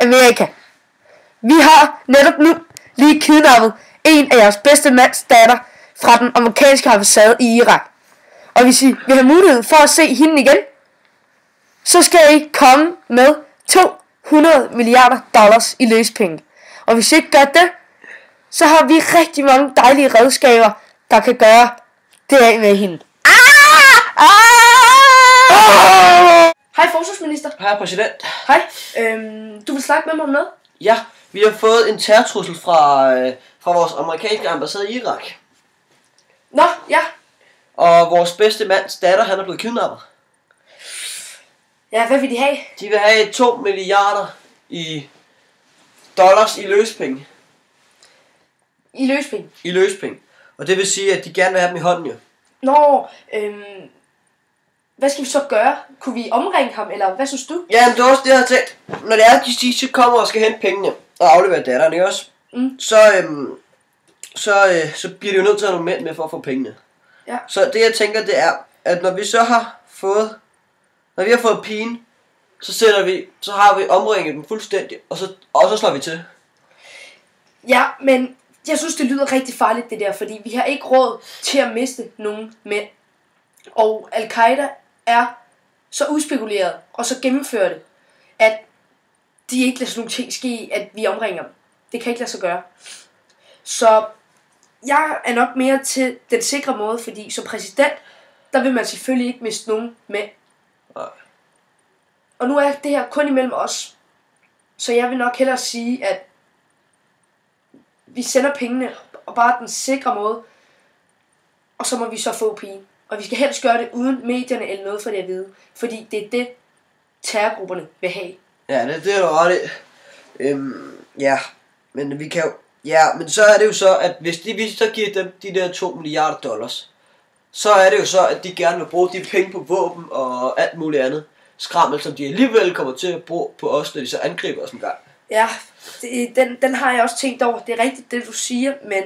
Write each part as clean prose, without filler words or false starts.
Amerika. Vi har netop nu lige kidnappet en af jeres bedste mands datter fra den amerikanske ambassade i Irak. Og hvis I vil have mulighed for at se hende igen, så skal I komme med 200 milliarder dollars i løspenge. Og hvis I ikke gør det, så har vi rigtig mange dejlige redskaber, der kan gøre det af med hende. Hej forsvarsminister. Hej præsident. Hej. Du vil snakke med mig om noget? Ja, vi har fået en terrortrussel fra vores amerikanske ambassade i Irak. Nå, ja. Og vores bedste mands datter, han er blevet kidnappet. Ja, hvad vil de have? De vil have 2 milliarder i dollars i løspenge. I løspenge? I løspenge. Og det vil sige, at de gerne vil have dem i hånden, jo. Nå, hvad skal vi så gøre? Kunne vi omringe ham, eller hvad synes du? Ja, men det er også det, jeg har tænkt. Når det er, at de så kommer og skal hente pengene og aflevere datteren, ikke også? Så bliver de jo nødt til at have nogle mænd med for at få pengene. Ja. Så det jeg tænker, det er, at når vi så har fået, når vi har fået pigen, så har vi omringet dem fuldstændig, og så slår vi til. Ja, men jeg synes, det lyder rigtig farligt det der, fordi vi har ikke råd til at miste nogen mænd. Og Al-Qaida er så udspekuleret og så gennemført, at de ikke lader sådan nogle ting ske, at vi omringer dem. Det kan ikke lade sig gøre. Så jeg er nok mere til den sikre måde, fordi som præsident, der vil man selvfølgelig ikke miste nogen mænd. Nej. Og nu er det her kun imellem os. Så jeg vil nok hellere sige, at vi sender pengene, og bare den sikre måde, og så må vi så få pigen. Og vi skal helst gøre det uden medierne eller noget for det at vide. Fordi det er det, terrorgrupperne vil have. Ja, det er du ret i. Ja, men vi kan jo... Ja, men så er det jo så, at hvis vi så giver dem de der 2 milliarder dollars, så er det jo så, at de gerne vil bruge de penge på våben og alt muligt andet skrammel, som de alligevel kommer til at bruge på os, når de så angriber os en gang. Ja, den har jeg også tænkt over. Det er rigtigt, det du siger, men...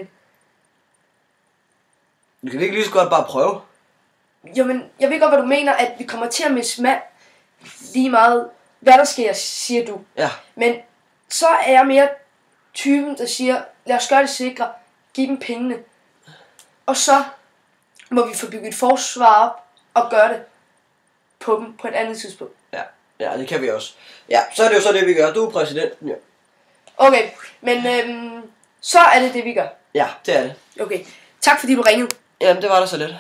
Du kan ikke lige så godt bare prøve. Jo, men jeg ved godt, hvad du mener, at vi kommer til at miste mand lige meget, hvad der sker, siger du. Ja. Men så er jeg mere typen, der siger, lad os gøre det sikre, giv dem pengene. Og så må vi få bygget et forsvar op og gøre det på dem på et andet tidspunkt. Ja, det kan vi også. Ja, så er det jo så det, vi gør. Du er præsidenten, ja. Okay, men så er det det, vi gør. Ja, det er det. Okay, tak fordi du ringede. Jamen, det var da så lidt.